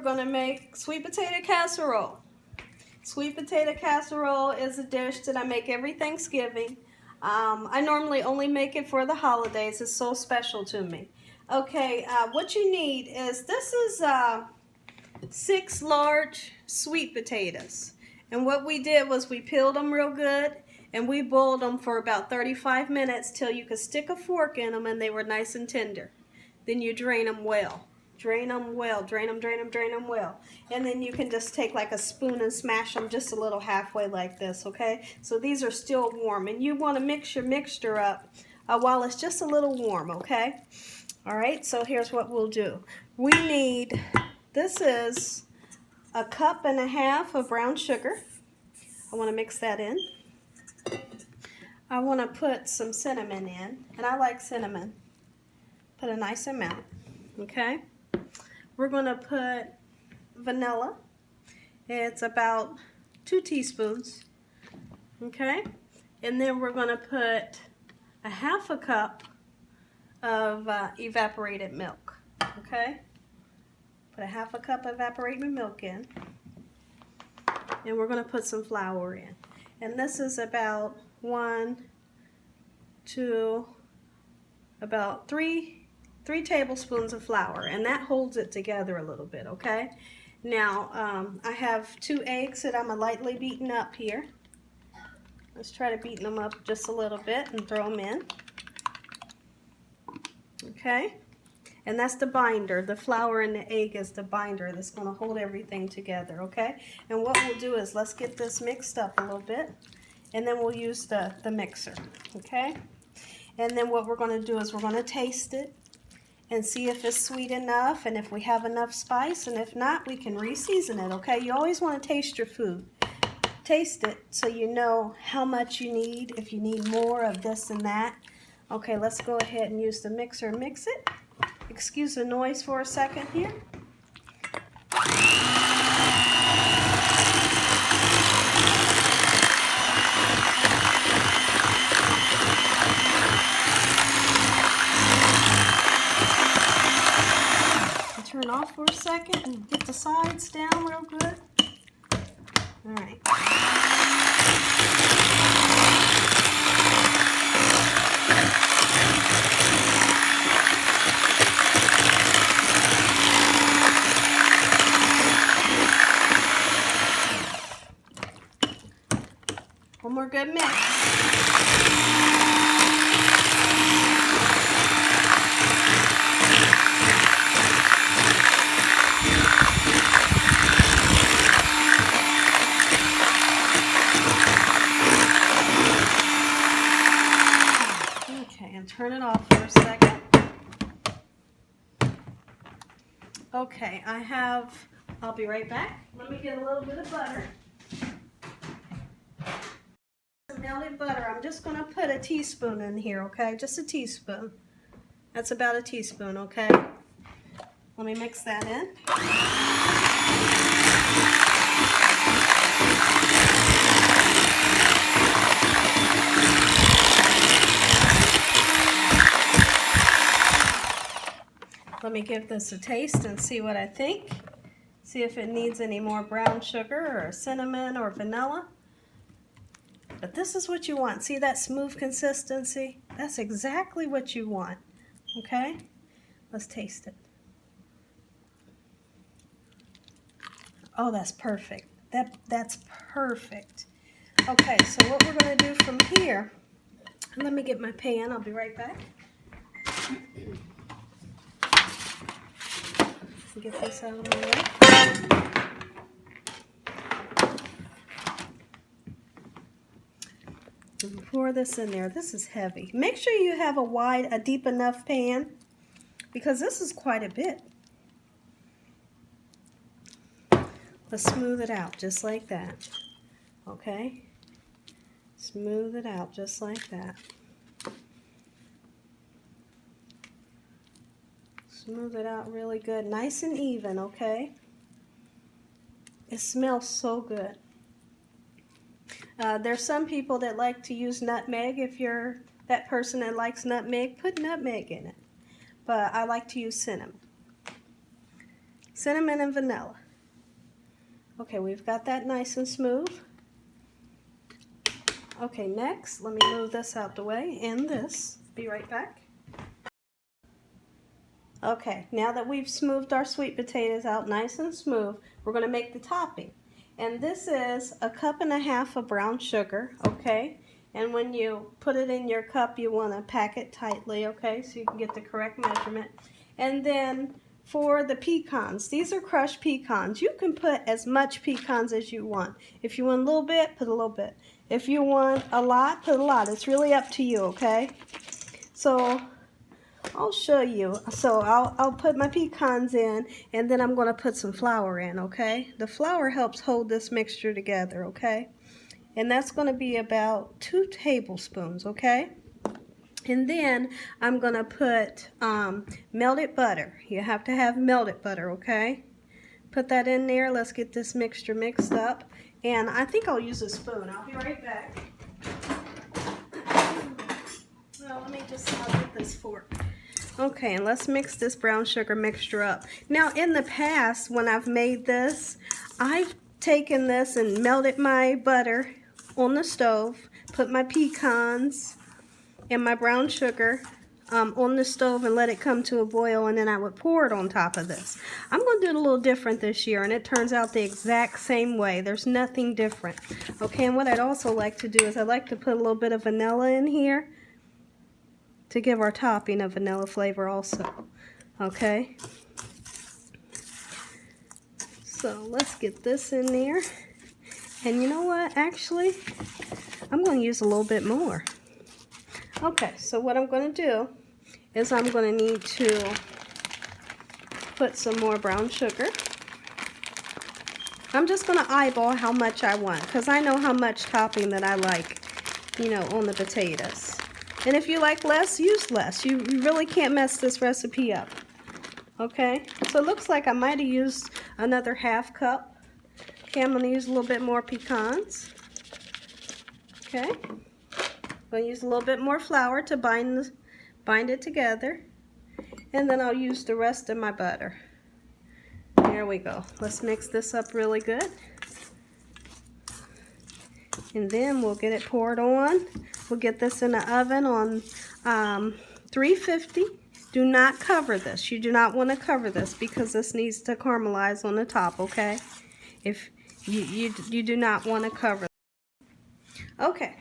going to make sweet potato casserole. Sweet potato casserole is a dish that I make every Thanksgiving. I normally only make it for the holidays. It's so special to me. Okay, what you need is, this is 6 large sweet potatoes. And what we did was we peeled them real good and we boiled them for about 35 minutes till you could stick a fork in them and they were nice and tender. Then you drain them well. Drain them well. Drain them, drain them, drain them well. And then you can just take like a spoon and smash them just a little halfway like this, okay? So these are still warm. And you want to mix your mixture up while it's just a little warm, okay? All right, so here's what we'll do. We need, this is 1.5 cups of brown sugar. I want to mix that in. I want to put some cinnamon in, and I like cinnamon. Put a nice amount, okay? We're going to put vanilla. It's about 2 teaspoons, okay? And then we're going to put 1/2 cup of evaporated milk, okay? Put 1/2 cup of evaporated milk in. And we're going to put some flour in. And this is about 3 tablespoons of flour, and that holds it together a little bit, okay? Now, I have 2 eggs that I'm lightly beaten up here. Let's try to beaten them up just a little bit and throw them in. Okay? And that's the binder. The flour and the egg is the binder that's going to hold everything together, okay? And what we'll do is, let's get this mixed up a little bit, and then we'll use the mixer, okay? And then what we're going to do is we're going to taste it and see if it's sweet enough and if we have enough spice, and if not, we can re-season it, okay? You always want to taste your food. Taste it so you know how much you need, if you need more of this and that. Okay, let's go ahead and use the mixer and mix it. Excuse the noise for a second here. Turn off for a second and get the sides down real good. All right. One more good mix. Turn it off for a second. Okay, I'll be right back. Let me get a little bit of butter. Some melted butter. I'm just going to put a teaspoon in here, okay? Just a teaspoon. That's about a teaspoon, okay? Let me mix that in. Let me give this a taste and see what I think. See if it needs any more brown sugar or cinnamon or vanilla. But this is what you want. See that smooth consistency? That's exactly what you want. Okay? Let's taste it. Oh, that's perfect. That's perfect. Okay, so what we're going to do from here, let me get my pan. I'll be right back. Get this out of the way. Pour this in there. This is heavy. Make sure you have a deep enough pan, because this is quite a bit. Let's smooth it out just like that. Okay? Smooth it out just like that. Smooth it out really good, nice and even, okay? It smells so good. There's some people that like to use nutmeg. If you're that person that likes nutmeg, put nutmeg in it. But I like to use cinnamon. cinnamon and vanilla. Okay, we've got that nice and smooth. Okay, next, let me move this out the way and this. Be right back. Okay, now that we've smoothed our sweet potatoes out nice and smooth, we're going to make the topping. And this is 1.5 cups of brown sugar, okay? And when you put it in your cup, you want to pack it tightly, okay? So you can get the correct measurement. And then for the pecans, these are crushed pecans. You can put as much pecans as you want. If you want a little bit, put a little bit. If you want a lot, put a lot. It's really up to you, okay? So I'll show you. So I'll put my pecans in, and then I'm going to put some flour in, okay? The flour helps hold this mixture together, okay? And that's going to be about 2 tablespoons, okay? And then I'm going to put melted butter. You have to have melted butter, okay? Put that in there. Let's get this mixture mixed up. And I think I'll use a spoon. I'll be right back. Well, let me I'll get this fork. Okay, and let's mix this brown sugar mixture up. Now, in the past, when I've made this, I've taken this and melted my butter on the stove, put my pecans and my brown sugar on the stove and let it come to a boil, and then I would pour it on top of this. I'm going to do it a little different this year, and it turns out the exact same way. There's nothing different. Okay, and what I'd also like to do is I'd like to put a little bit of vanilla in here to give our topping a vanilla flavor also. Okay, so let's get this in there. And you know what, actually I'm going to use a little bit more. Okay, so what I'm going to do is I'm going to need to put some more brown sugar. I'm just going to eyeball how much I want, because I know how much topping that I like, you know, on the potatoes. And if you like less, use less. You really can't mess this recipe up. Okay, so it looks like I might have used another 1/2 cup. Okay, I'm going to use a little bit more pecans. Okay, I'm going to use a little bit more flour to bind it together. And then I'll use the rest of my butter. There we go. Let's mix this up really good. And then we'll get it poured on. We'll get this in the oven on 350. Do not cover this. You do not want to cover this because this needs to caramelize on the top, okay? If you do not want to cover it. Okay,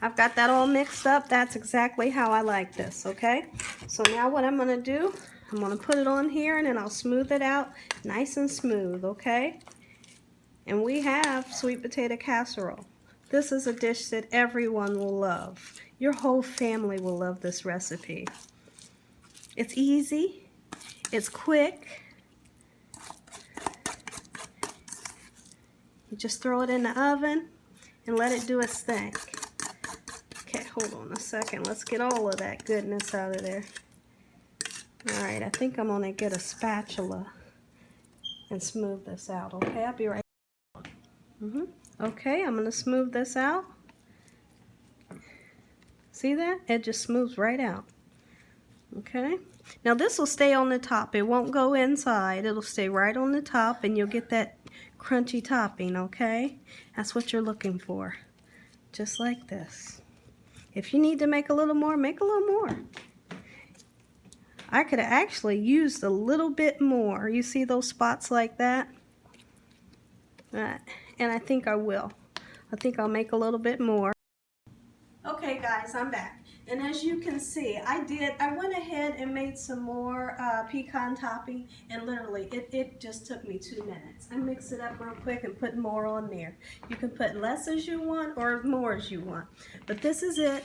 I've got that all mixed up. That's exactly how I like this, okay? So now what I'm going to do, I'm going to put it on here and then I'll smooth it out nice and smooth, okay? And we have sweet potato casserole. This is a dish that everyone will love. Your whole family will love this recipe. It's easy, it's quick. You just throw it in the oven and let it do its thing. Okay, hold on a second. Let's get all of that goodness out of there. Alright, I think I'm going to get a spatula and smooth this out. Okay, I'll be right back. Okay, I'm going to smooth this out. See that? It just smooths right out. Okay, now this will stay on the top. It won't go inside. It'll stay right on the top and you'll get that crunchy topping, okay? That's what you're looking for. Just like this. If you need to make a little more, make a little more. I could have actually used a little bit more. You see those spots like that? And I think I will. I think I'll make a little bit more. Okay guys, I'm back. And as you can see, I went ahead and made some more pecan topping, and literally it just took me 2 minutes. I mixed it up real quick and put more on there. You can put less as you want or more as you want. But this is it.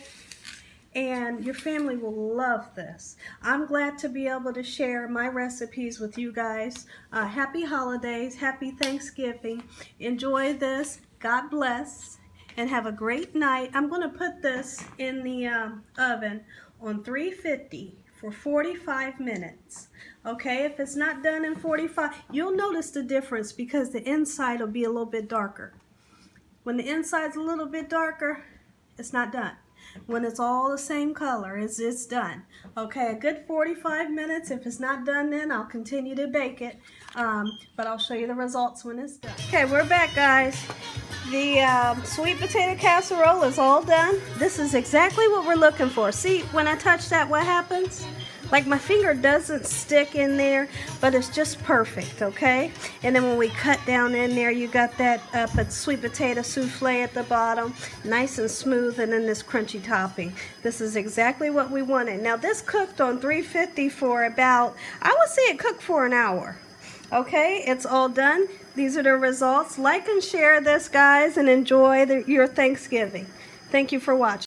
And your family will love this. I'm glad to be able to share my recipes with you guys. Happy holidays, happy Thanksgiving. Enjoy this. God bless. And have a great night. I'm going to put this in the oven on 350 for 45 minutes. Okay, if it's not done in 45, you'll notice the difference because the inside will be a little bit darker. When the inside's a little bit darker, it's not done. when it's all the same color. It's done. Okay, a good 45 minutes. If it's not done then, I'll continue to bake it. But I'll show you the results when it's done. Okay, we're back, guys. The sweet potato casserole is all done. This is exactly what we're looking for. See, when I touch that, what happens? Like my finger doesn't stick in there, but it's just perfect, okay? And then when we cut down in there, you got that sweet potato souffle at the bottom, nice and smooth, and then this crunchy topping. This is exactly what we wanted. Now this cooked on 350 for about, I would say it cooked for an hour. Okay, it's all done. These are the results. Like and share this, guys, and enjoy your Thanksgiving. Thank you for watching.